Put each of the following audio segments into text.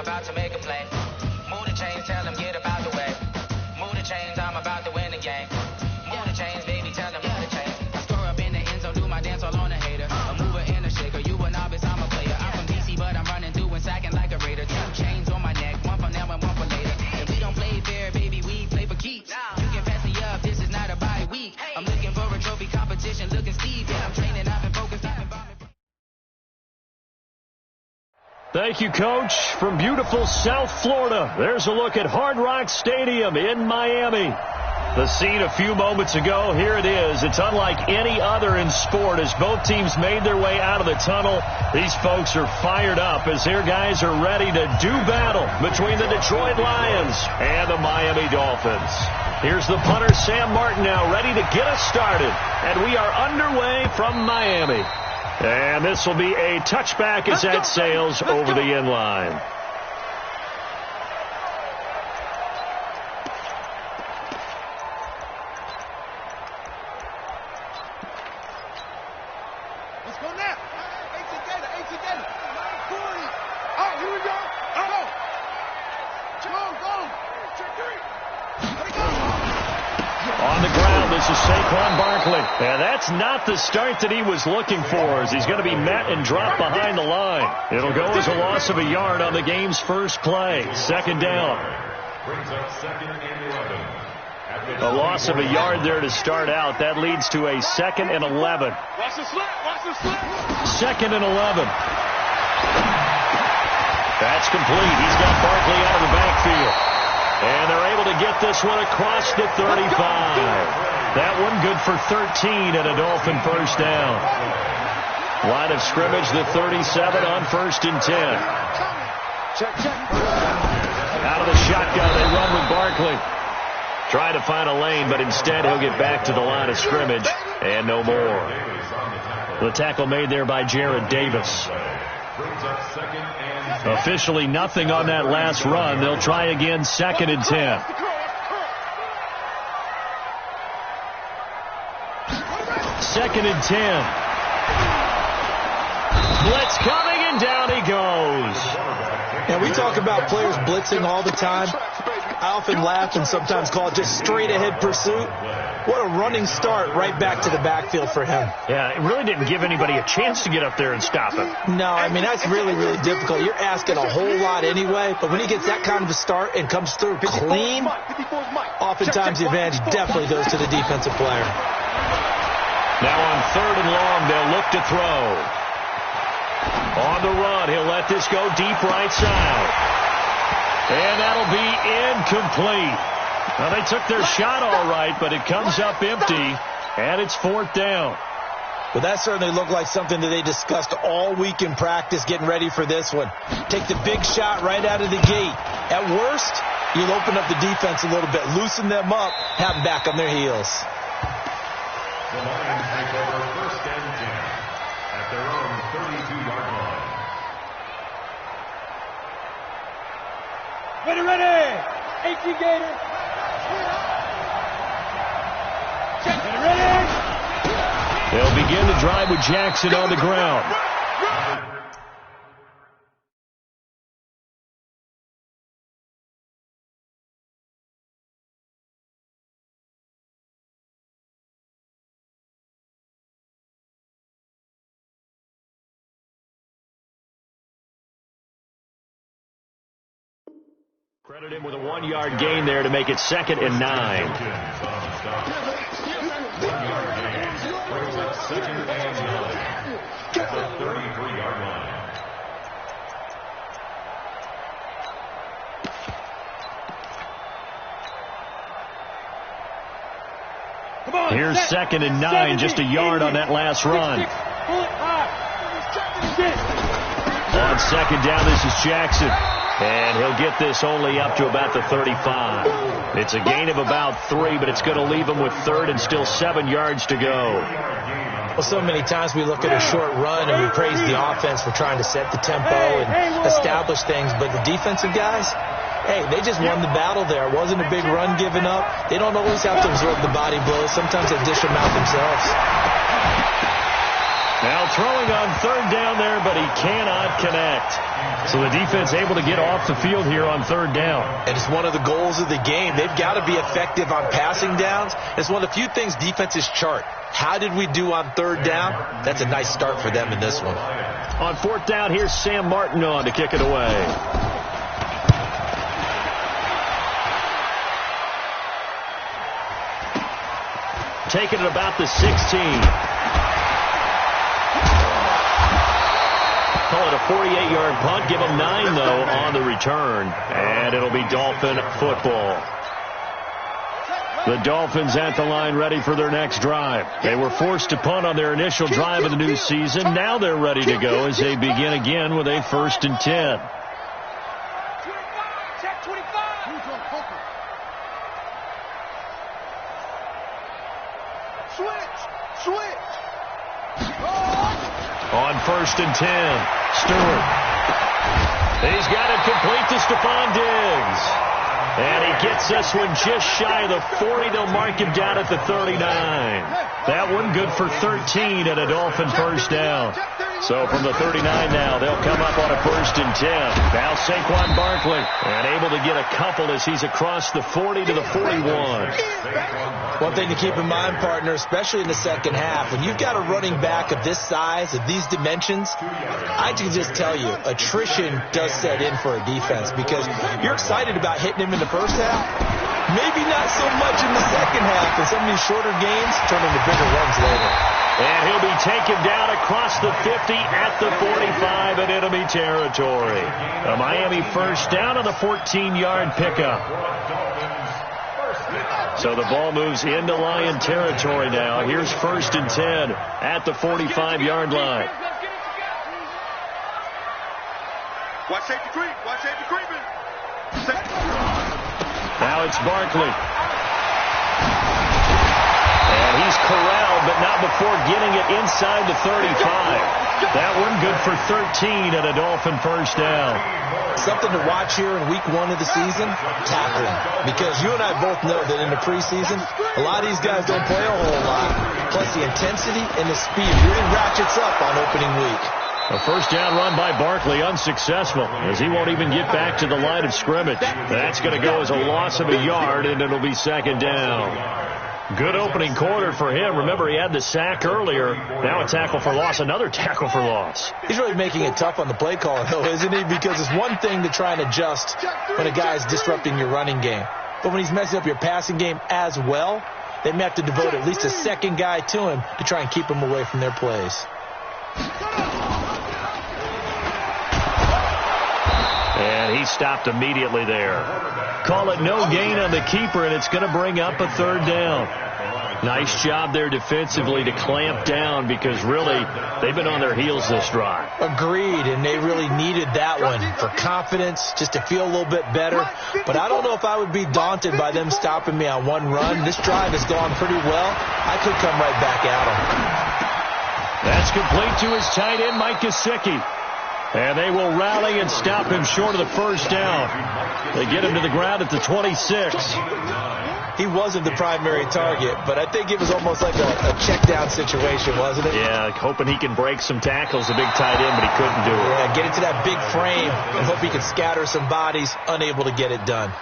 about to make a play. Move the chains, tell them get about the way. Move the chains, I'm about to win the game. Move the chains, baby, tell them move the chains. I score up in the end zone, do my dance all on a hater. A mover and a shaker, you a novice, I'm a player. I'm from DC, but I'm running through and sacking like a raider. 2 chains on my neck, one for now and one for later. And we don't play fair, baby, we play for keeps. You can pass me up, this is not a bye week. I'm looking for a trophy competition, looking Steve. Yeah, I'm training, I've been focused, I've been bombing. Thank you, Coach. From beautiful South Florida, there's a look at Hard Rock Stadium in Miami. The scene a few moments ago, here it is. It's unlike any other in sport as both teams made their way out of the tunnel. These folks are fired up as their guys are ready to do battle between the Detroit Lions and the Miami Dolphins. Here's the punter, Sam Martin, now ready to get us started. And we are underway from Miami. And this will be a touchback as that sails over the end line. Let's go now. 18 gator, 18 gator. 940. Oh, here we go. Go. Check 3. Let it go. On the ground, this is Saquon Barkley. And that's not the start that he was looking for, as he's going to be met and dropped behind the line. It'll go as a loss of a yard on the game's first play. Second down. A loss of a yard there to start out. That leads to a 2nd and 11. Watch the slip. 2nd and 11. That's complete. He's got Barkley out of the backfield. And they're able to get this one across the 35. That one good for 13 and a Dolphin first down. Line of scrimmage, the 37 on 1st and 10. Out of the shotgun, they run with Barkley. Try to find a lane, but instead he'll get back to the line of scrimmage and no more. The tackle made there by Jared Davis. Officially nothing on that last run. They'll try again, 2nd and 10. Second and 10. Blitz coming, and down he goes. And we talk about players blitzing all the time. I often laugh and sometimes call it just straight ahead pursuit. What a running start right back to the backfield for him. Yeah, it really didn't give anybody a chance to get up there and stop him. No, I mean, that's really, really difficult. You're asking a whole lot anyway, but when he gets that kind of a start and comes through clean, oftentimes the advantage definitely goes to the defensive player. Now on 3rd and long, they'll look to throw. On the run, he'll let this go deep right side. And that'll be incomplete. Well, they took their shot all right, but it comes up empty, and it's 4th down. Well, that certainly looked like something that they discussed all week in practice getting ready for this one. Take the big shot right out of the gate. At worst, you'll open up the defense a little bit, loosen them up, have them back on their heels. The Lions take over 1st and 10 at their own 32-yard line. Ready. 18 gator. They'll begin to drive with Jackson on the ground. Credit him with a 1-yard gain there to make it 2nd and 9. 1-yard gain. Brings up 2nd and 9 at the 33-yard line. Here's 2nd and 9, just a yard on that last run. On 2nd down, this is Jackson. And he'll get this only up to about the 35. It's a gain of about 3, but it's going to leave him with 3rd and still 7 yards to go. Well, so many times we look at a short run and we praise the offense for trying to set the tempo and establish things, but the defensive guys, hey, they just won the battle there. It wasn't a big run given up. They don't always have to absorb the body blows. Sometimes they dish them out themselves. Now throwing on third down there, but he cannot connect. So the defense able to get off the field here on third down. And it's one of the goals of the game. They've got to be effective on passing downs. It's one of the few things defenses chart. How did we do on third down? That's a nice start for them in this one. On fourth down, here's Sam Martin on to kick it away. Taking it about the 16. Call it a 48-yard punt. Give them 9, though, on the return. And it'll be Dolphin football. The Dolphins at the line ready for their next drive. They were forced to punt on their initial drive of the new season. Now they're ready to go as they begin again with a 1st and 10. On 1st and 10, Stewart. He's got it complete to Stephon Diggs. And he gets this one just shy of the 40. They'll mark him down at the 39. That one good for 13 and a Dolphin first down. So from the 39 now, they'll come up on a 1st and 10. Now Saquon Barkley, and able to get a couple as he's across the 40 to the 41. One thing to keep in mind, partner, especially in the second half, when you've got a running back of this size, of these dimensions, I can just tell you, attrition does set in for a defense because you're excited about hitting him in the first half. Maybe not so much in the second half, and some of these shorter games turn into bigger runs later. And he'll be taken down across the 50 at the 45 in enemy territory. A Miami first down on the 14-yard pickup. So the ball moves into Lion territory now. Here's 1st and 10 at the 45-yard line. Watch safety creep. Watch safety creeping. Now it's Barkley. And he's corralled, but not before getting it inside the 35. That one good for 13 and a Dolphin first down. Something to watch here in week 1 of the season, tackling. Because you and I both know that in the preseason, a lot of these guys don't play a whole lot. Plus the intensity and the speed really ratchets up on opening week. A first down run by Barkley, unsuccessful, as he won't even get back to the line of scrimmage. That's going to go as a loss of a yard, and it'll be 2nd down. Good opening quarter for him. Remember, he had the sack earlier. Now a tackle for loss, another tackle for loss. He's really making it tough on the play caller, though, isn't he? Because it's one thing to try and adjust when a guy's disrupting your running game. But when he's messing up your passing game as well, they may have to devote at least a second guy to him to try and keep him away from their plays. And he stopped immediately there. Call it no gain on the keeper, and it's going to bring up a 3rd down. Nice job there defensively to clamp down because really they've been on their heels this drive. Agreed, and they really needed that one for confidence, just to feel a little bit better. But I don't know if I would be daunted by them stopping me on one run. This drive has gone pretty well. I could come right back at them. That's complete to his tight end, Mike Gesicki. And they will rally and stop him short of the first down. They get him to the ground at the 26. He wasn't the primary target, but I think it was almost like a check down situation, wasn't it? Yeah, hoping he can break some tackles, a big tight end, but he couldn't do it. Yeah, get into that big frame and hope he can scatter some bodies, unable to get it done.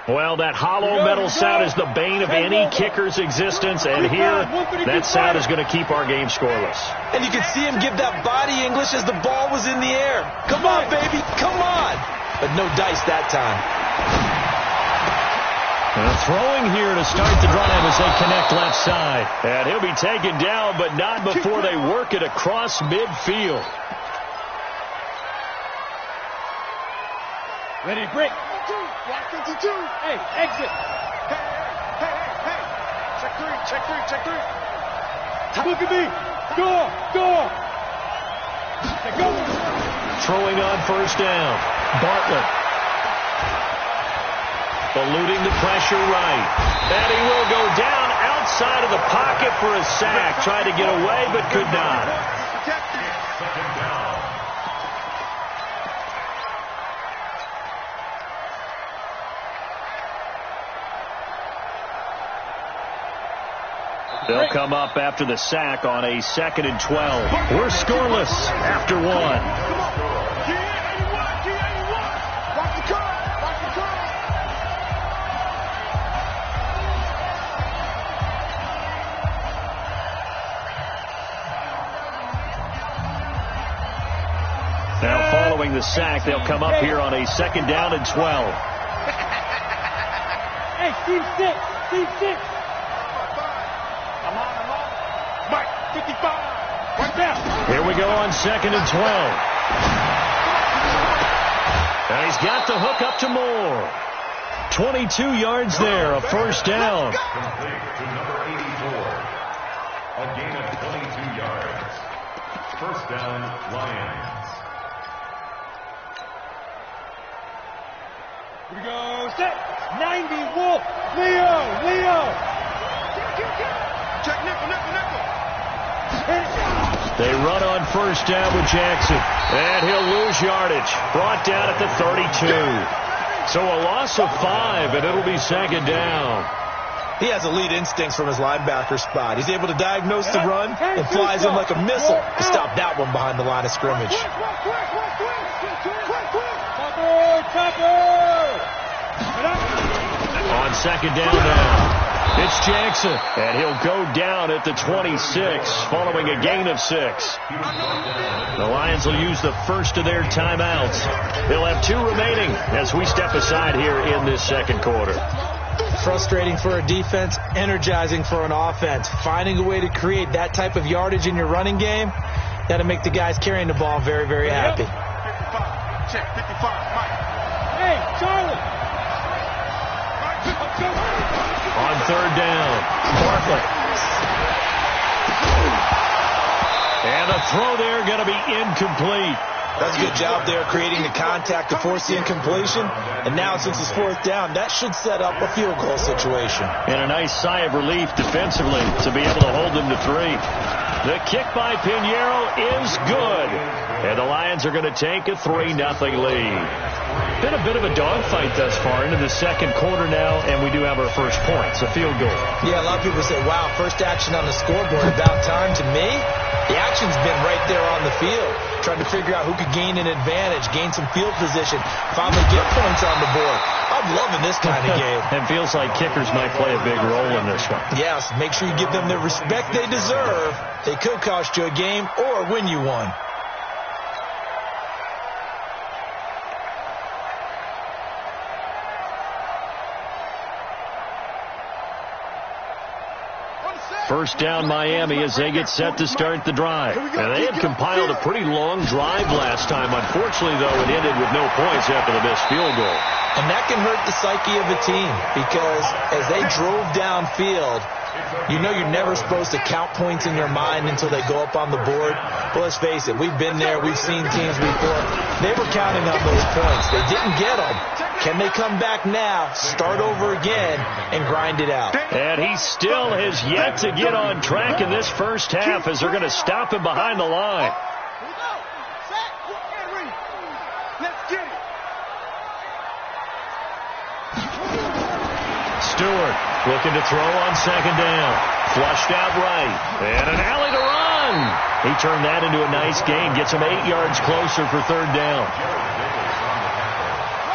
Well, that hollow metal sound is the bane of any kicker's existence, and here, that sound is going to keep our game scoreless. And you can see him give that body English as the ball was in the air. Come on, baby, come on. But no dice that time. Throwing here to start the drive as they connect left side. And he'll be taken down, but not before they work it across midfield. Ready to break. Block 52. Hey, exit. Hey. Check three. Look at me. Go. Hey, go. Throwing on first down. Bartlett. Eluding the pressure right. And he will go down outside of the pocket for a sack. Tried to get away, but could not. They'll come up after the sack on a 2nd and 12. We're scoreless after 1. Watch the curve. Watch the curve. Now following the sack, they'll come up here on a 2nd down and 12. Hey, Steve 6. Steve 6. I'm on. Mike, 55. Right there. Here we go on 2nd and 12. And he's got the hook up to Moore. 22 yards there, a first down. Complete to number 84. A gain of 22 yards. First down, Lions. Here we go. Set. 90. Wolf. Leo. Check nickel. They run on first down with Jackson. And he'll lose yardage. Brought down at the 32. So a loss of 5, and it'll be 2nd down. He has elite instincts from his linebacker spot. He's able to diagnose the run and flies in like a missile to stop that one behind the line of scrimmage. On 2nd down now, it's Jackson, and he'll go down at the 26 following a gain of 6. The Lions will use the first of their timeouts. They'll have 2 remaining as we step aside here in this 2nd quarter. Frustrating for a defense, energizing for an offense. Finding a way to create that type of yardage in your running game, that'll make the guys carrying the ball very, very happy. 55. Check 55. Mike. Hey, Charlie. On 3rd down, Bartlett. And the throw there going to be incomplete. That's a good job there creating the contact to force the incompletion. And now since it's 4th down, that should set up a field goal situation. And a nice sigh of relief defensively to be able to hold them to 3. The kick by Pinheiro is good. And the Lions are going to take a 3-0 lead. Been a bit of a dogfight thus far into the 2nd quarter now, and we do have our first points, a field goal. Yeah, a lot of people say, wow, first action on the scoreboard, about time. To me, the action's been right there on the field, trying to figure out who could gain an advantage, gain some field position, finally get points on the board. I'm loving this kind of game. It feels like kickers might play a big role in this one. Yes, make sure you give them the respect they deserve. They could cost you a game or win you one. First down Miami as they get set to start the drive. And they had compiled a pretty long drive last time. Unfortunately, though, it ended with no points after the missed field goal. And that can hurt the psyche of a team because as they drove downfield, you know you're never supposed to count points in your mind until they go up on the board. But let's face it, we've been there. We've seen teams before. They were counting on those points. They didn't get them. Can they come back now, start over again, and grind it out? And he still has yet to get on track in this first half as they're going to stop him behind the line. Stewart looking to throw on 2nd down. Flushed out right. And an alley to run. He turned that into a nice gain. Gets him 8 yards closer for 3rd down.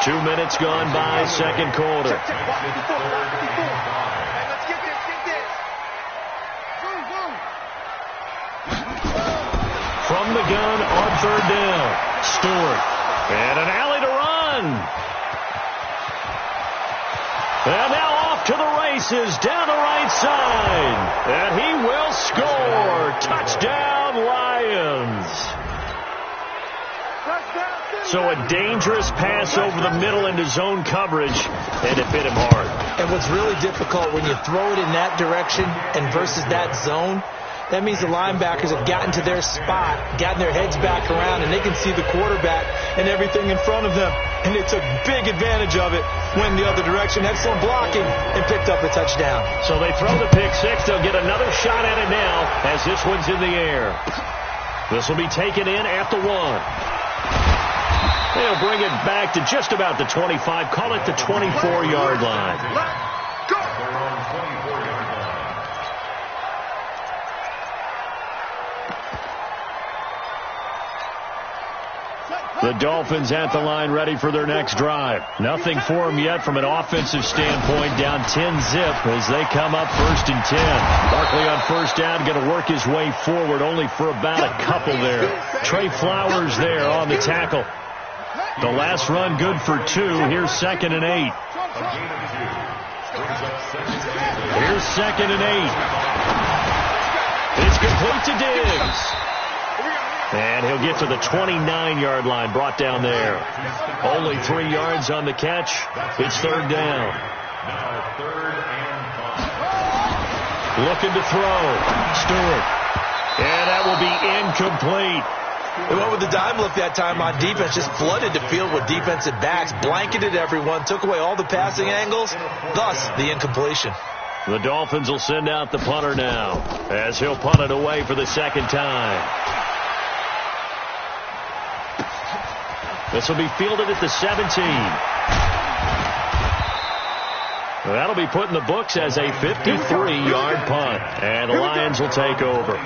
2 minutes gone by, 2nd quarter. From the gun on 3rd down. Stewart. And an alley to run. And now off to the races down the right side. And he will score. Touchdown, Lions. So a dangerous pass over the middle into zone coverage, and it hit him hard. And what's really difficult when you throw it in that direction and versus that zone, that means the linebackers have gotten to their spot, gotten their heads back around, and they can see the quarterback and everything in front of them. And they took big advantage of it, went the other direction, had some blocking, and picked up the touchdown. So they throw the pick six. They'll get another shot at it now as this one's in the air. This will be taken in at the 1. They'll bring it back to just about the 25. Call it the 24-yard line. The Dolphins at the line ready for their next drive. Nothing for them yet from an offensive standpoint. Down 10-zip as they come up 1st and 10. Barkley on first down, going to work his way forward only for about a couple there. Trey Flowers there on the tackle. The last run good for 2. Here's 2nd and 8. Here's 2nd and 8. It's complete to Diggs. And he'll get to the 29-yard line, brought down there. Only 3 yards on the catch. It's 3rd down. Now 3rd and 5. Looking to throw. Stewart. And that will be incomplete. They went with the dime look that time on defense, just flooded the field with defensive backs, blanketed everyone, took away all the passing angles, thus the incompletion. The Dolphins will send out the punter now as he'll punt it away for the 2nd time. This will be fielded at the 17. That'll be put in the books as a 53-yard punt, and the Lions will take over.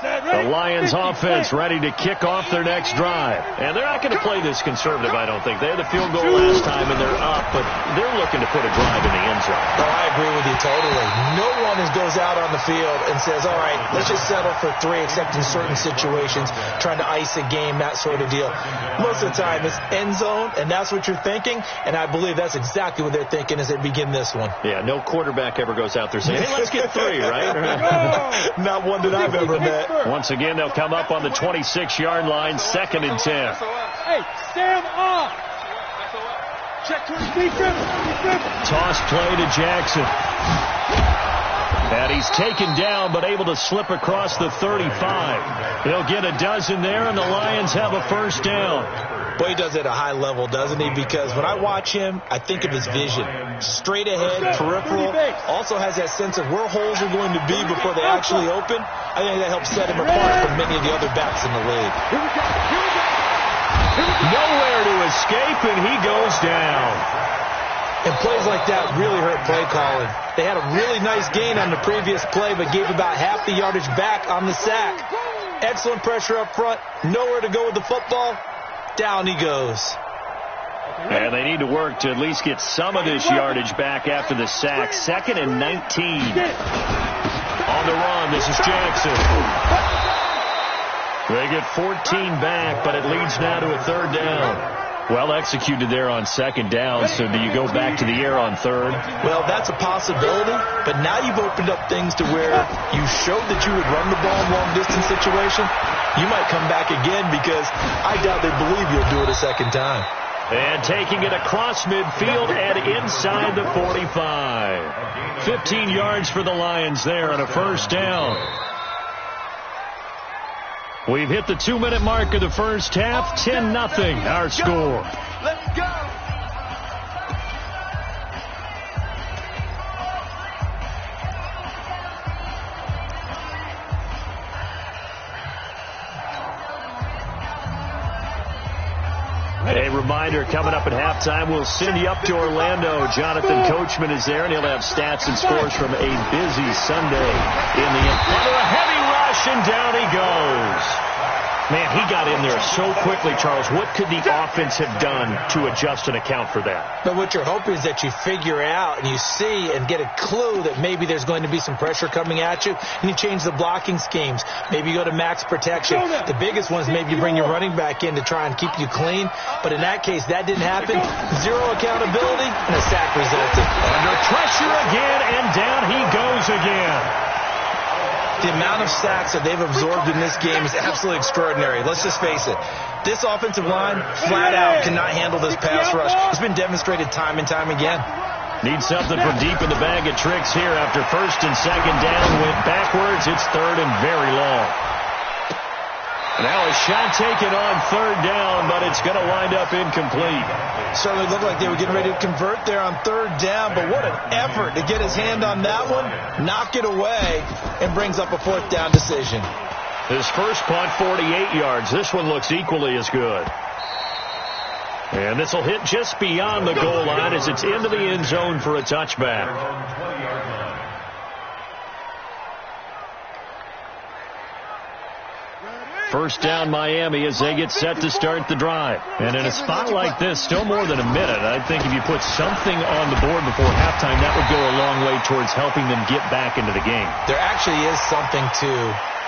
The Lions offense ready to kick off their next drive. And they're not going to play this conservative, I don't think. They had the field goal last time, and they're up, but they're looking to put a drive in the end zone. Oh, I agree with you totally. No one goes out on the field and says, all right, let's just settle for 3, except in certain situations, trying to ice a game, that sort of deal. Most of the time, it's end zone, and that's what you're thinking, and I believe that's exactly what they're thinking as they begin this one. Yeah, no quarterback ever goes out there saying, hey, let's get 3, right? Not one that I've ever met. Once again, they'll come up on the 26-yard line, 2nd and 10. Hey, stand up. Check to his defense. Toss play to Jackson. And he's taken down, but able to slip across the 35. He'll get a dozen there, and the Lions have a 1st down. Boy, he does it at a high level, doesn't he? Because when I watch him, I think of his vision. Straight ahead, peripheral. Also has that sense of where holes are going to be before they actually open. I think that helps set him apart from many of the other backs in the league. Nowhere to escape, and he goes down. And plays like that really hurt play calling. They had a really nice gain on the previous play, but gave about half the yardage back on the sack. Excellent pressure up front. Nowhere to go with the football. Down he goes. And they need to work to at least get some of this yardage back after the sack. 2nd and 19. On the run, this is Jackson. They get 14 back, but it leads now to a 3rd down. Well executed there on 2nd down, so do you go back to the air on 3rd? Well, that's a possibility, but now you've opened up things to where you showed that you would run the ball in long-distance situation. You might come back again because I doubt they believe you'll do it a 2nd time. And taking it across midfield and inside the 45. 15 yards for the Lions there on a 1st down. We've hit the 2-minute mark of the 1st half. 10-0 our score. Let's go. A reminder, coming up at halftime, we'll send you up to Orlando. Jonathan Coachman is there, and he'll have stats and scores from a busy Sunday in the under a heavy rush, and down he goes. Man, he got in there so quickly, Charles. What could the offense have done to adjust and account for that? But what you're hoping is that you figure out and you see and get a clue that maybe there's going to be some pressure coming at you, and you change the blocking schemes. Maybe you go to max protection. The biggest one is maybe you bring your running back in to try and keep you clean. But in that case, that didn't happen. Zero accountability, and a sack resulted. Under pressure again, and down he goes again. The amount of sacks that they've absorbed in this game is absolutely extraordinary. Let's just face it. This offensive line, flat out, cannot handle this pass rush. It's been demonstrated time and time again. Need something from deep in the bag of tricks here after 1st and 2nd down. Went backwards. It's 3rd and very long. Now a shot taken on 3rd down, but it's going to wind up incomplete. Certainly looked like they were getting ready to convert there on 3rd down, but what an effort to get his hand on that one, knock it away, and brings up a 4th down decision. His first punt, 48 yards. This one looks equally as good. And this will hit just beyond the goal line as it's into the end zone for a touchback. First down Miami as they get set to start the drive. And in a spot like this, still more than a minute, I think if you put something on the board before halftime, that would go a long way towards helping them get back into the game. There actually is something to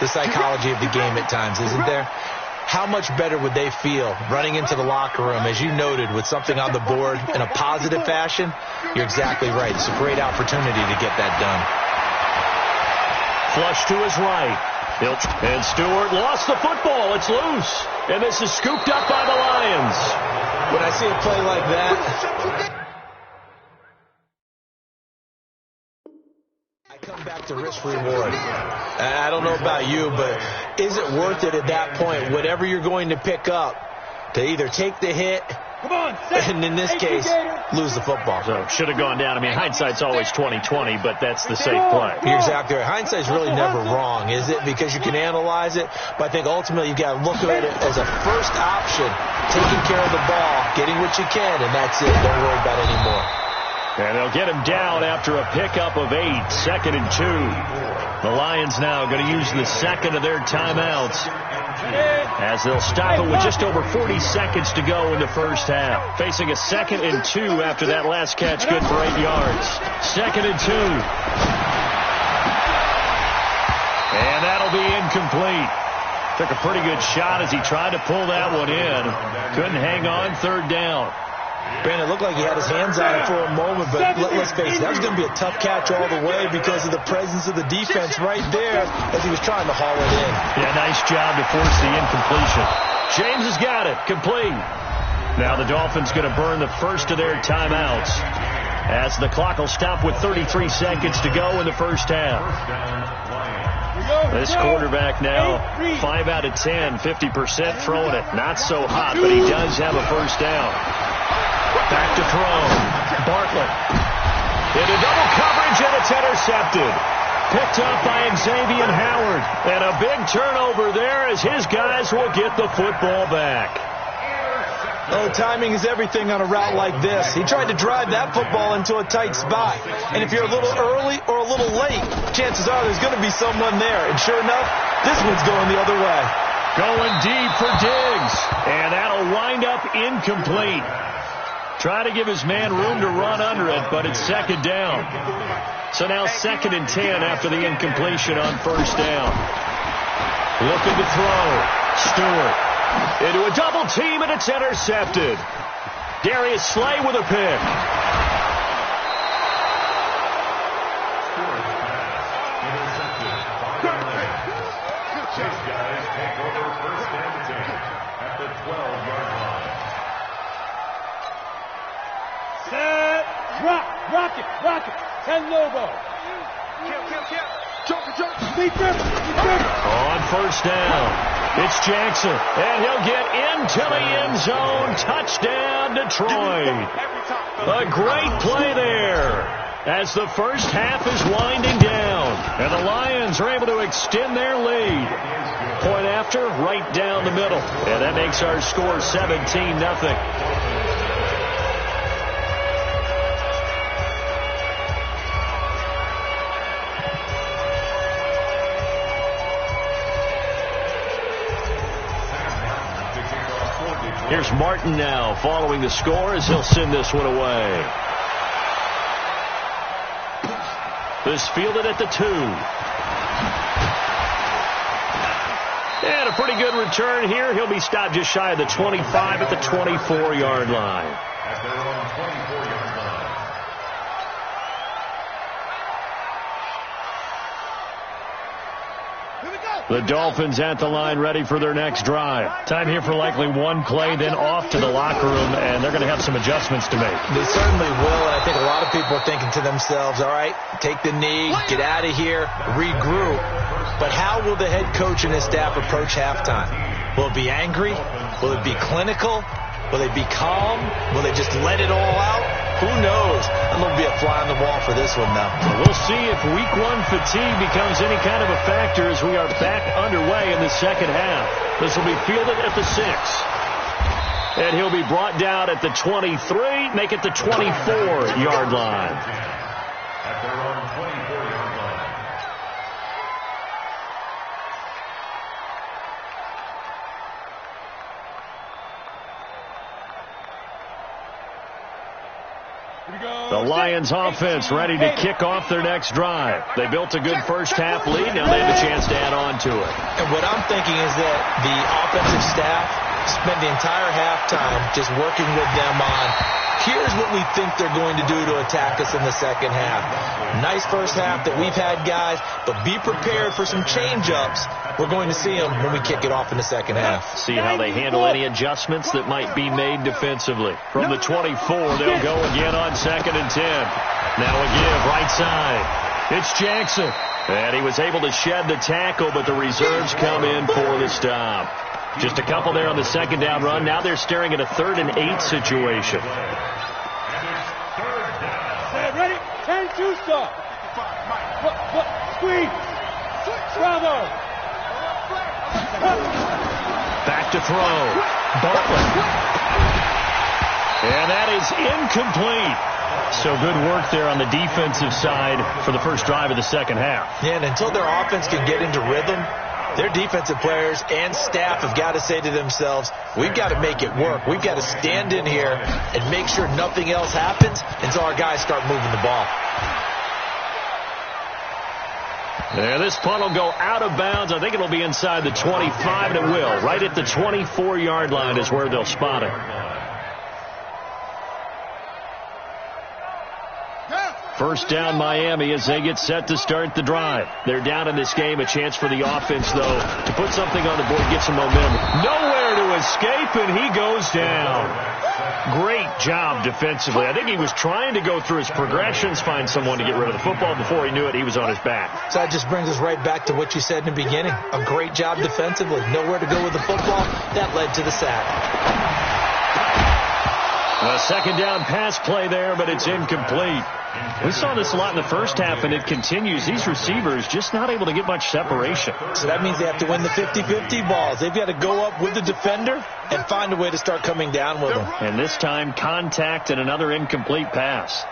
the psychology of the game at times, isn't there? How much better would they feel running into the locker room, as you noted, with something on the board in a positive fashion? You're exactly right. It's a great opportunity to get that done. Flush to his right. And Stewart lost the football. It's loose. And this is scooped up by the Lions. When I see a play like that, I come back to risk reward. I don't know about you, but is it worth it at that point, whatever you're going to pick up, to either take the hit and in this case lose the football? So should have gone down. I mean, hindsight's always 20/20, but that's the safe play. You're exactly right. Hindsight's really never wrong, is it? Because you can analyze it, but I think ultimately you've got to look at it as a first option, taking care of the ball, getting what you can, and that's it. Don't worry about it anymore. And they'll get him down after a pickup of 8, 2nd and 2. The Lions now going to use the second of their timeouts as they'll stop it with just over 40 seconds to go in the first half. Facing a 2nd and 2 after that last catch, good for 8 yards. 2nd and 2. And that'll be incomplete. Took a pretty good shot as he tried to pull that one in. Couldn't hang on, 3rd down. Brandon, it looked like he had his hands on it for a moment, but let's face it, that was going to be a tough catch all the way because of the presence of the defense right there as he was trying to haul it in. Yeah, nice job to force the incompletion. James has got it, complete. Now the Dolphins going to burn the first of their timeouts as the clock will stop with 33 seconds to go in the first half. This quarterback now, 5 out of 10, 50% throwing it. Not so hot, but he does have a first down. Back to throw. Bartlett. Into double coverage, and it's intercepted. Picked up by Xavier Howard. And a big turnover there as his guys will get the football back. Oh, timing is everything on a route like this. He tried to drive that football into a tight spot. And if you're a little early or a little late, chances are there's going to be someone there. And sure enough, this one's going the other way. Going deep for Diggs. And that'll wind up incomplete. Trying to give his man room to run under it, but it's 2nd down. So now 2nd and 10 after the incompletion on first down. Looking to throw. Stewart. Into a double team, and it's intercepted. Darius Slay with a pick. Chase guys take over 1st and 10 at the 12-yard line. Set. Rock it. Ten Lobo. On first down, it's Jackson, and he'll get into the end zone. Touchdown, Detroit. A great play there as the first half is winding down, and the Lions are able to extend their lead. Point after, right down the middle, and that makes our score 17-0. Here's Martin now following the score as he'll send this one away. This fielded at the 2. And a pretty good return here. He'll be stopped just shy of the 25 at the 24-yard line. At their own 24-yard line. The Dolphins at the line ready for their next drive. Time here for likely one play, then off to the locker room, and they're going to have some adjustments to make. They certainly will, and I think a lot of people are thinking to themselves, all right, take the knee, get out of here, regroup. But how will the head coach and his staff approach halftime? Will it be angry? Will it be clinical? Will they be calm? Will they just let it all out? Who knows? I'm going to be a fly on the wall for this one, though. We'll see if week one fatigue becomes any kind of a factor as we are back underway in the second half. This will be fielded at the 6. And he'll be brought down at the 23, make it the 24-yard line. At their own 24-yard line. The Lions offense ready to kick off their next drive. They built a good first-half lead. Now they have a chance to add on to it. And what I'm thinking is that the offensive staff spent the entire halftime just working with them on, here's what we think they're going to do to attack us in the second half. Nice first half that we've had, guys, but be prepared for some change-ups. We're going to see them when we kick it off in the second half. See how they handle any adjustments that might be made defensively. From the 24, they'll go again on 2nd and 10. Now a give, right side. It's Jackson. And he was able to shed the tackle, but the reserves come in for the stop. Just a couple there on the second down run. Now they're staring at a 3rd and 8 situation. Ready? 10-2 stop. Squeeze. Bravo. Back to throw. Bartlett. And that is incomplete. So good work there on the defensive side for the first drive of the second half. Yeah, and until their offense can get into rhythm, their defensive players and staff have got to say to themselves, we've got to make it work. We've got to stand in here and make sure nothing else happens until our guys start moving the ball. There, this punt will go out of bounds. I think it'll be inside the 25, and it will. Right at the 24-yard line is where they'll spot it. First down, Miami, as they get set to start the drive. They're down in this game. A chance for the offense, though, to put something on the board, get some momentum. Nowhere to escape, and he goes down. Great job defensively. I think he was trying to go through his progressions, find someone to get rid of the football. Before he knew it, he was on his back. So that just brings us right back to what you said in the beginning. A great job defensively. Nowhere to go with the football. That led to the sack. A second down pass play there, but it's incomplete. We saw this a lot in the first half, and it continues. These receivers just not able to get much separation. So that means they have to win the 50-50 balls. They've got to go up with the defender and find a way to start coming down with them. And this time, contact and another incomplete pass.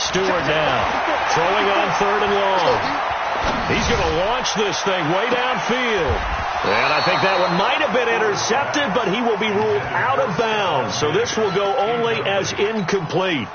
Stewart now, throwing on 3rd and long. He's going to launch this thing way downfield. And I think that one might have been intercepted, but he will be ruled out of bounds. So this will go only as incomplete.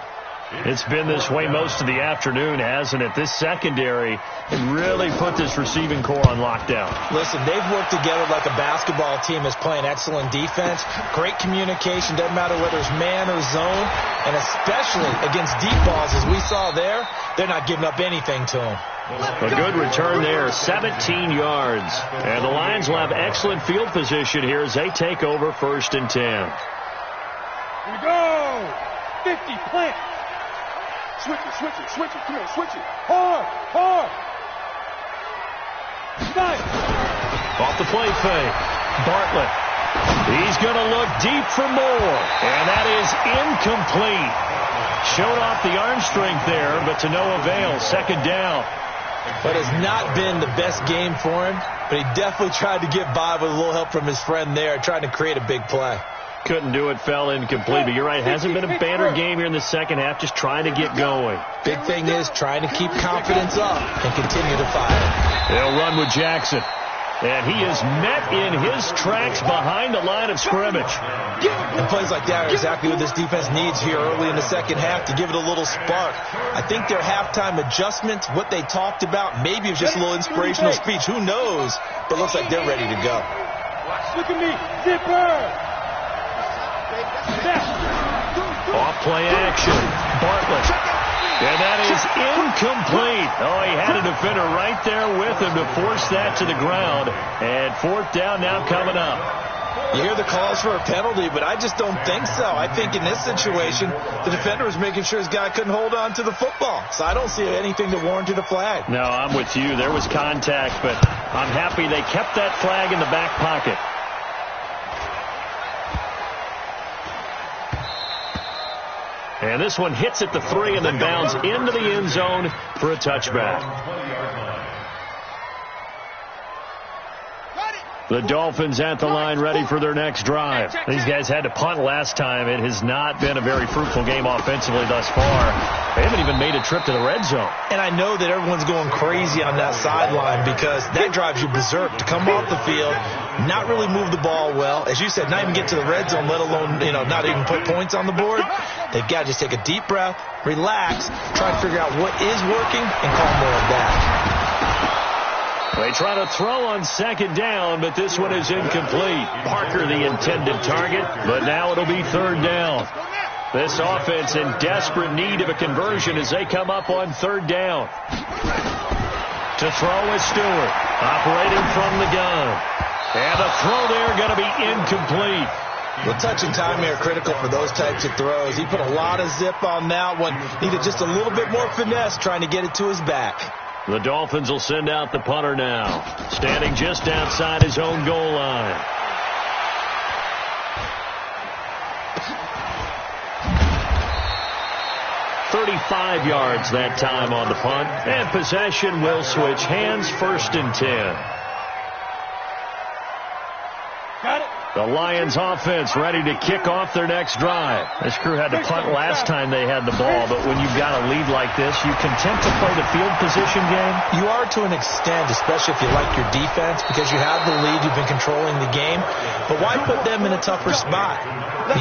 It's been this way most of the afternoon, hasn't it? This secondary can really put this receiving core on lockdown. Listen, they've worked together like a basketball team is playing excellent defense. Great communication, doesn't matter whether it's man or zone. And especially against deep balls, as we saw there, they're not giving up anything to them. A good return there, 17 yards. And the Lions will have excellent field position here as they take over 1st and 10. Here we go. 50, plant. Switch it. Come here, switch it. Hard. Nice. Off the play fake. Bartlett. He's going to look deep for more. And that is incomplete. Showed off the arm strength there, but to no avail. 2nd down. But has not been the best game for him, but he definitely tried to get by with a little help from his friend there, trying to create a big play. Couldn't do it, fell incomplete. But you're right, hasn't been a banner game here in the second half, just trying to get going. Big thing is trying to keep confidence up and continue to fire. They'll run with Jackson. And he is met in his tracks behind the line of scrimmage. And plays like that are exactly what this defense needs here early in the second half to give it a little spark. I think their halftime adjustments, what they talked about, maybe it was just a little inspirational speech. Who knows? But it looks like they're ready to go. Look at me. Zipper. Off play action. Bartlett. And that is incomplete. Oh, he had a defender right there with him to force that to the ground. And 4th down now coming up. You hear the calls for a penalty, but I just don't think so. I think in this situation, the defender was making sure his guy couldn't hold on to the football. So I don't see anything to warrant a flag. No, I'm with you. There was contact, but I'm happy they kept that flag in the back pocket. And this one hits at the 3 and then bounds into the end zone for a touchback. The Dolphins at the line ready for their next drive. These guys had to punt last time. It has not been a very fruitful game offensively thus far. They haven't even made a trip to the red zone. And I know that everyone's going crazy on that sideline because that drives you berserk to come off the field, not really move the ball well. As you said, not even get to the red zone, let alone, not even put points on the board. They've got to just take a deep breath, relax, try to figure out what is working, and call more of that. They try to throw on second down, but this one is incomplete. Parker the intended target, but now it'll be third down. This offense in desperate need of a conversion as they come up on third down. To throw is Stewart, operating from the gun. And a throw there going to be incomplete. Well, touch and time here critical for those types of throws. He put a lot of zip on that one. Needed just a little bit more finesse trying to get it to his back. The Dolphins will send out the punter now, standing just outside his own goal line. "35 yards that time on the punt, and possession will switch hands, 1st and 10. Got it. The Lions offense ready to kick off their next drive. This crew had to punt last time they had the ball, but when you've got a lead like this, you content to play the field position game? You are to an extent, especially if you like your defense, because you have the lead, you've been controlling the game. But why put them in a tougher spot?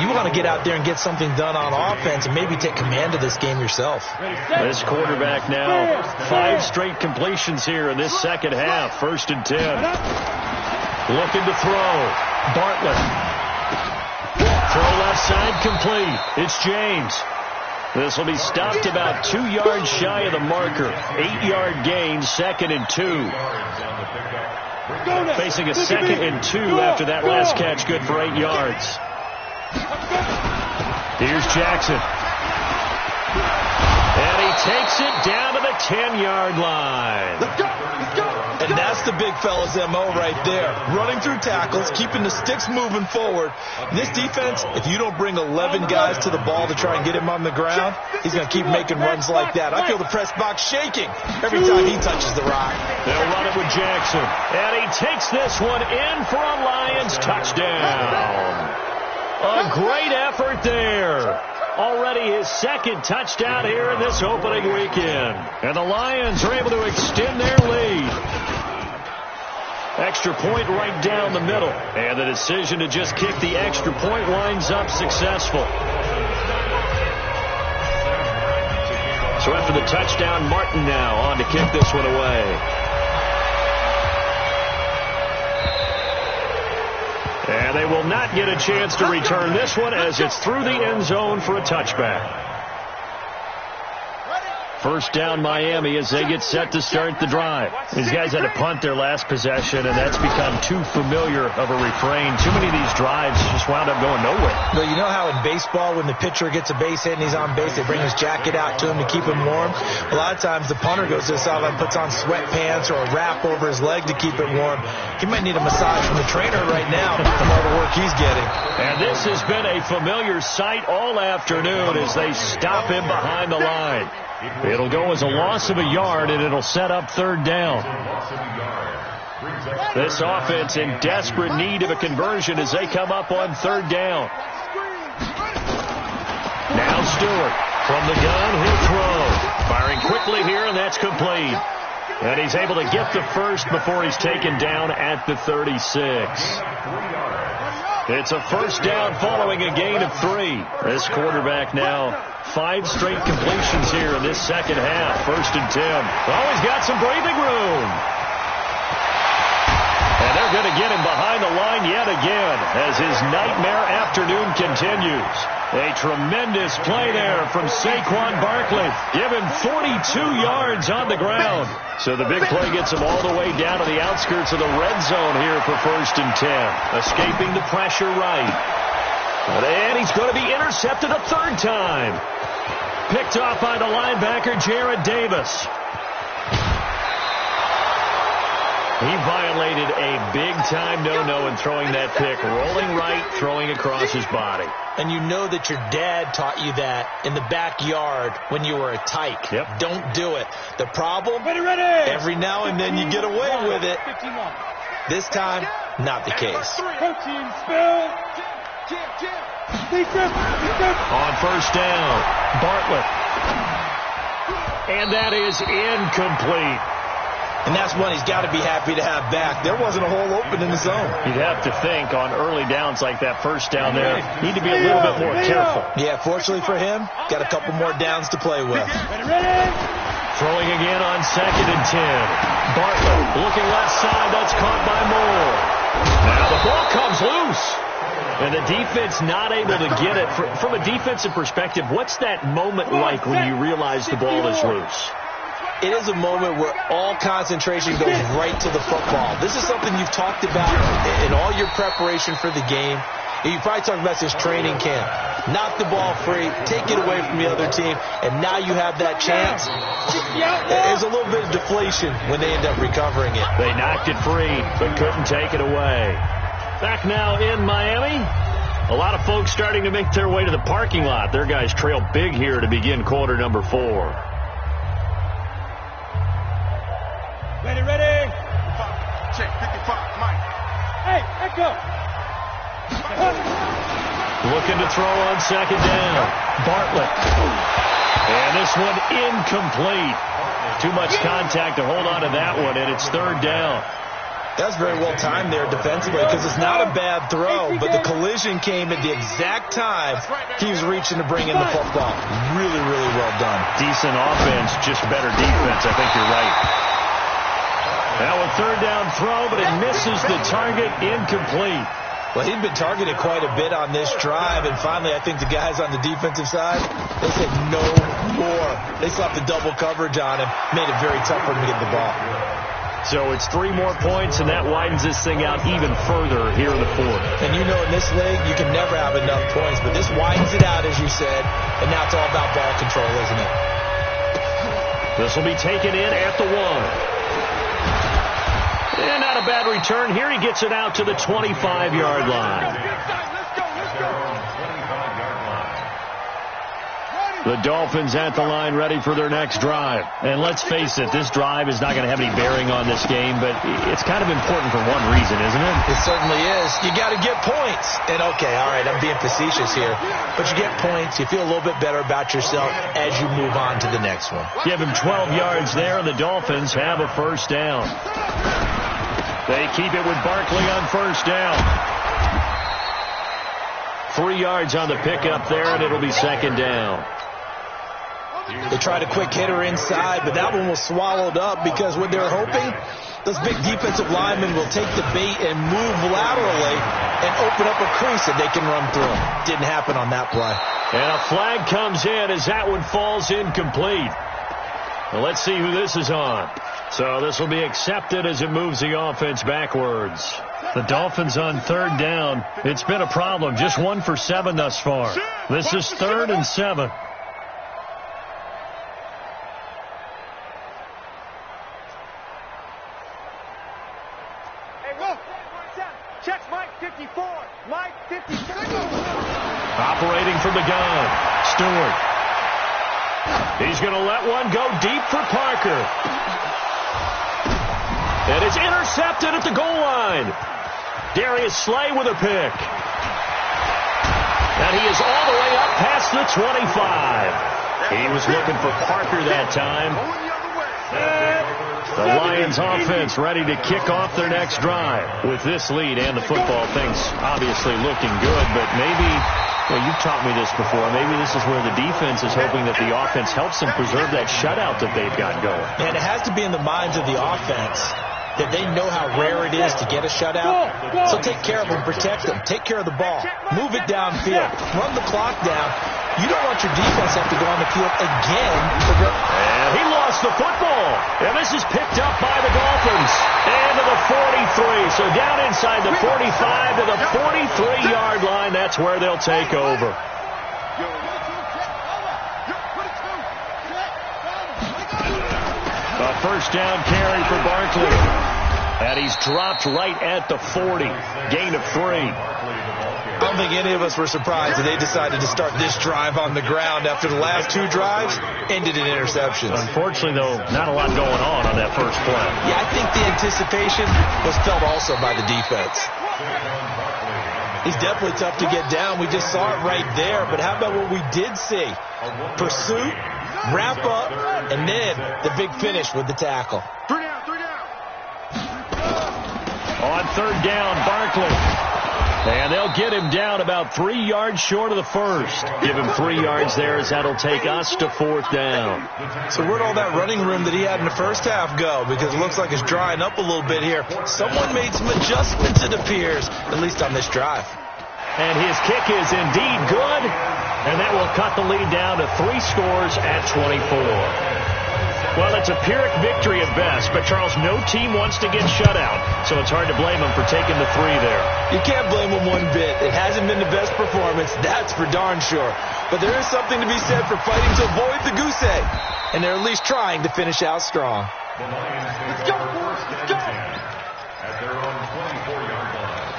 You want to get out there and get something done on offense and maybe take command of this game yourself. This quarterback now, 5 straight completions here in this second half, 1st and 10. Looking to throw. Bartlett. Throw left side complete. It's James. This will be stopped about 2 yards shy of the marker. 8-yard gain, 2nd and 2. Facing a 2nd and 2 after that last catch, good for 8 yards. Here's Jackson. And he takes it down to the 10-yard line. Let's go. Let's go. And that's the big fella's MO right there. Running through tackles, keeping the sticks moving forward. This defense, if you don't bring 11 guys to the ball to try and get him on the ground, he's going to keep making runs like that. I feel the press box shaking every time he touches the rock. They'll run it with Jackson. And he takes this one in for a Lions touchdown. A great effort there. Already his 2nd touchdown here in this opening weekend. And the Lions are able to extend their lead. Extra point right down the middle. And the decision to just kick the extra point winds up successful. So after the touchdown, Martin now on to kick this one away. And they will not get a chance to return this one as it's through the end zone for a touchback. 1st down Miami as they get set to start the drive. These guys had to punt their last possession, and that's become too familiar of a refrain. Too many of these drives just wound up going nowhere. Well, you know how in baseball when the pitcher gets a base hit and he's on base, they bring his jacket out to him to keep him warm? A lot of times the punter goes to the sideline, puts on sweatpants or a wrap over his leg to keep it warm. He might need a massage from the trainer right now from all the work he's getting. And this has been a familiar sight all afternoon as they stop him behind the line. It'll go as a loss of a yard, and it'll set up 3rd down. This offense in desperate need of a conversion as they come up on 3rd down. Now Stewart from the gun, he'll throw. Firing quickly here, and that's complete. And he's able to get the 1st before he's taken down at the 36. It's a 1st down following a gain of 3. This quarterback now 5 straight completions here in this second half. 1st and 10. Oh, he's got some breathing room. And they're going to get him behind the line yet again as his nightmare afternoon continues. A tremendous play there from Saquon Barkley. Give him 42 yards on the ground. So the big play gets him all the way down to the outskirts of the red zone here for 1st and 10. Escaping the pressure right. And he's going to be intercepted a 3rd time. Picked off by the linebacker, Jared Davis. He violated a big-time no-no in throwing that pick. Rolling right, throwing across his body. And you know that your dad taught you that in the backyard when you were a tyke. Yep. Don't do it. The problem, Ready. every now and then you get away with it. This time, Not the case. Protein spill. On first down, Bartlett. And that is incomplete. And that's one he's got to be happy to have back. There wasn't a hole open in the zone. You'd have to think on early downs like that first down there, need to be a little bit more careful. Yeah, fortunately for him, got a couple more downs to play with. Throwing again on 2nd and 10. Bartlett looking left side. That's caught by Moore. Now the ball comes loose. And the defense not able to get it. From a defensive perspective, what's that moment like when you realize the ball is loose? It is a moment where all concentration goes right to the football. This is something you've talked about in all your preparation for the game. You probably talked about this training camp. Knock the ball free, take it away from the other team, and now you have that chance. There's a little bit of deflation when they end up recovering it. They knocked it free, but couldn't take it away. Back now in Miami. A lot of folks starting to make their way to the parking lot. Their guys trail big here to begin quarter number 4. Ready. Check 55, Mike. Hey, echo. Looking to throw on 2nd down. Bartlett. And this one incomplete. Too much contact to hold on to that one, and it's 3rd down. That's very well timed there defensively because it's not a bad throw, but the collision came at the exact time he was reaching to bring in the football. Really, really well done. Decent offense, just better defense. I think you're right. Now a 3rd down throw, but it misses the target, incomplete. Well, he'd been targeted quite a bit on this drive, and finally I think the guys on the defensive side, they said no more. They slapped the double coverage on him, made it very tough for him to get the ball. So it's 3 more points, and that widens this thing out even further here in the 4th. And you know in this league, you can never have enough points, but this widens it out, as you said, and now it's all about ball control, isn't it? This will be taken in at the 1. And not a bad return. Here he gets it out to the 25-yard line. The Dolphins at the line ready for their next drive. And let's face it, this drive is not going to have any bearing on this game, but it's kind of important for one reason, isn't it? It certainly is. You got to get points. And okay, all right, I'm being facetious here, but you get points, you feel a little bit better about yourself as you move on to the next one. Give him 12 yards there, and the Dolphins have a first down. They keep it with Barkley on first down. 3 yards on the pickup there, and it'll be 2nd down. They tried a quick hitter inside, but that one was swallowed up because what they were hoping, those big defensive linemen will take the bait and move laterally and open up a crease that they can run through. Didn't happen on that play. And a flag comes in as that one falls incomplete. Well, let's see who this is on. So this will be accepted as it moves the offense backwards. The Dolphins on 3rd down. It's been a problem. Just 1 for 7 thus far. This is 3rd and 7. Check Mike 54. Mike 54. Operating from the gun. Stewart. He's going to let one go deep for Parker. And it's intercepted at the goal line. Darius Slay with a pick. And he is all the way up past the 25. He was looking for Parker that time. The Lions offense ready to kick off their next drive. With this lead and the football, things obviously looking good, but maybe, well, you've taught me this before, maybe this is where the defense is hoping that the offense helps them preserve that shutout that they've got going. And it has to be in the minds of the offense that they know how rare it is to get a shutout. So take care of them, protect them, take care of the ball, move it downfield, run the clock down. You don't want your defense to have to go on the field again. And he lost the football. And this is picked up by the Dolphins. And to the 43. So down inside the 45 to the 43-yard line. That's where they'll take over. A first down carry for Barkley. And he's dropped right at the 40. Gain of 3. I'm think any of us were surprised that they decided to start this drive on the ground after the last 2 drives ended in interceptions. Unfortunately, though, not a lot going on that first play. Yeah, I think the anticipation was felt also by the defense. He's definitely tough to get down. We just saw it right there. But how about what we did see? Pursuit, wrap up, and then the big finish with the tackle. 3 down, 3 down. On 3rd down, Barkley. And they'll get him down about 3 yards short of the first. Give him 3 yards there as that'll take us to 4th down. So where'd all that running room that he had in the first half go? Because it looks like it's drying up a little bit here. Someone made some adjustments, it appears, at least on this drive. And his kick is indeed good. And that will cut the lead down to 3 scores at 24. Well, it's a Pyrrhic victory at best, but Charles, no team wants to get shut out, so it's hard to blame them for taking the 3 there. You can't blame them one bit. It hasn't been the best performance, that's for darn sure. But there is something to be said for fighting to avoid the goose egg, and they're at least trying to finish out strong. Let's go, boys. Let's go. At their own 24-yard line.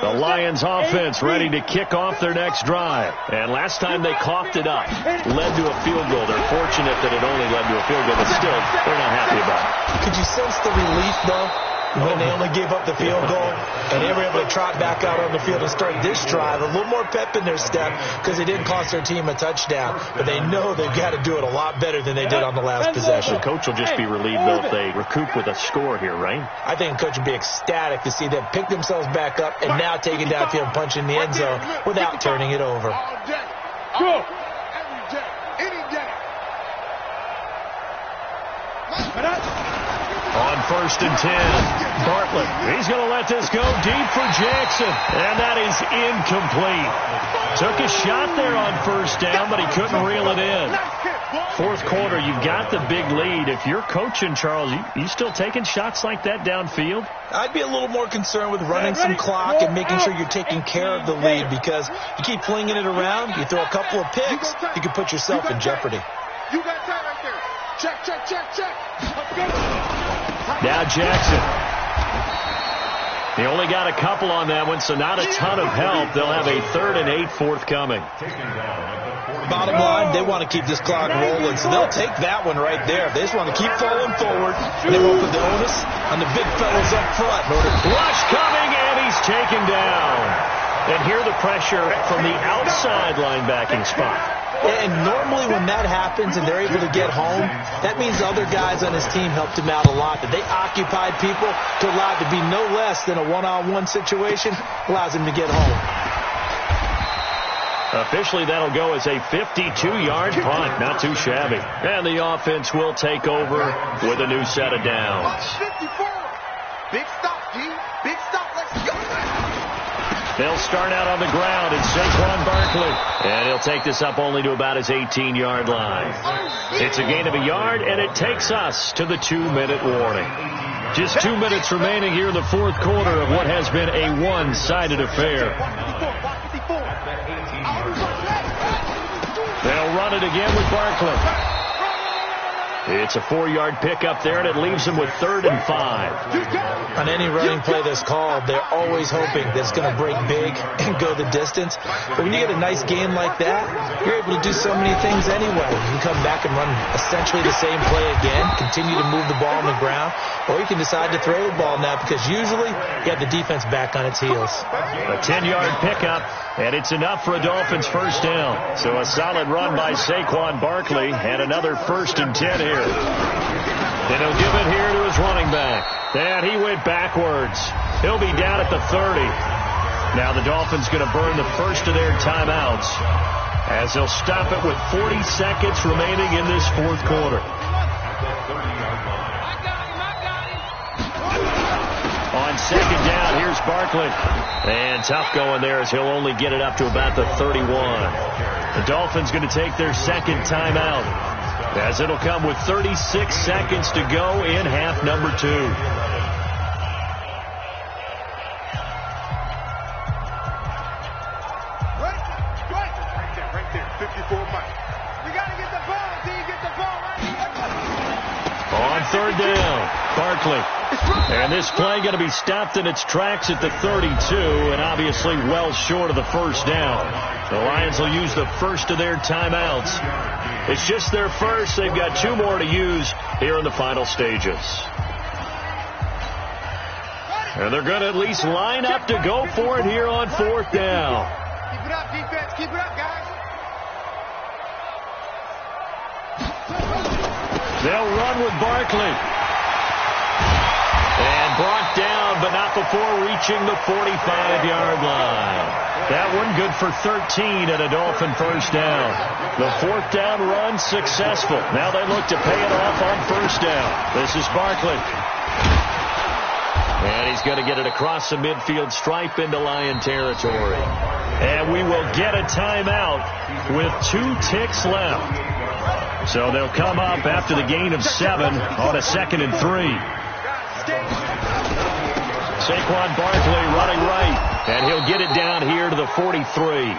The Lions offense ready to kick off their next drive. And last time they coughed it up, led to a field goal. They're fortunate that it only led to a field goal, but still, they're not happy about it. Could you sense the relief, though, when they only gave up the field goal and they were able to trot back out on the field and start this drive? A little more pep in their step because it didn't cost their team a touchdown, but they know they've got to do it a lot better than they did on the last possession. The coach will just be relieved, though, if they recoup with a score here, right? I think the coach would be ecstatic to see them pick themselves back up and now take it downfield and punch in the end zone without turning it over. All day. Go. Every day. Any day. On 1st and 10, Bartlett. He's going to let this go deep for Jackson. And that is incomplete. Took a shot there on 1st down, but he couldn't reel it in. 4th quarter, you've got the big lead. If you're coaching, Charles, you still taking shots like that downfield? I'd be a little more concerned with running some clock and making sure you're taking care of the lead, because you keep flinging it around, you throw a couple of picks, you can put yourself in jeopardy. You got that right there. Check, check, check, check. Let's go. Now Jackson. He only got a couple on that one, so not a ton of help. They'll have a 3rd and 8 forthcoming. Bottom line, they want to keep this clock rolling, so they'll take that one right there. They just want to keep falling forward, and they won't put the onus on the big fellas up front. Rush coming, and he's taken down. And here the pressure from the outside linebacking spot. And normally when that happens and they're able to get home, that means other guys on his team helped him out a lot. That they occupied people to allow it to be no less than a one-on-one situation, allows him to get home. Officially, that'll go as a 52-yard punt. Not too shabby. And the offense will take over with a new set of downs. 54. Big stop, G. Big stop. Let's go. They'll start out on the ground, and Saquon Barkley. And he'll take this up only to about his 18-yard line. It's a gain of a yard, and it takes us to the 2-minute warning. Just 2 minutes remaining here in the 4th quarter of what has been a one-sided affair. They'll run it again with Barkley. It's a 4-yard pickup there, and it leaves them with 3rd and 5. On any running play that's called, they're always hoping that it's going to break big and go the distance. But when you get a nice gain like that, you're able to do so many things anyway. You can come back and run essentially the same play again, continue to move the ball on the ground, or you can decide to throw the ball now because usually you have the defense back on its heels. A 10-yard pickup, and it's enough for a Dolphins 1st down. So a solid run by Saquon Barkley and another 1st and 10 here. Then he'll give it here to his running back. And he went backwards. He'll be down at the 30. Now the Dolphins going to burn the first of their timeouts as they'll stop it with 40 seconds remaining in this 4th quarter. On 2nd down, here's Barkley. And tough going there as he'll only get it up to about the 31. The Dolphins going to take their 2nd timeout, as it'll come with 36 seconds to go in half number 2. Right there. 54 miles. We got to get the ball, D. Get the ball right here. On third down. Barkley. And this play going to be stopped in its tracks at the 32, and obviously well short of the first down. The Lions will use the first of their timeouts. It's just their first. They've got 2 more to use here in the final stages. And they're going to at least line up to go for it here on 4th down. Keep it up, defense. Keep it up, guys. They'll run with Barkley. And brought down, but not before reaching the 45-yard line. That one good for 13 and a Dolphin first down. The 4th down run successful. Now they look to pay it off on first down. This is Barkley. And he's going to get it across the midfield stripe into Lion territory. And we will get a timeout with 2 ticks left. So they'll come up after the gain of 7 on a 2nd and 3. Saquon Barkley running right, and he'll get it down here to the 43.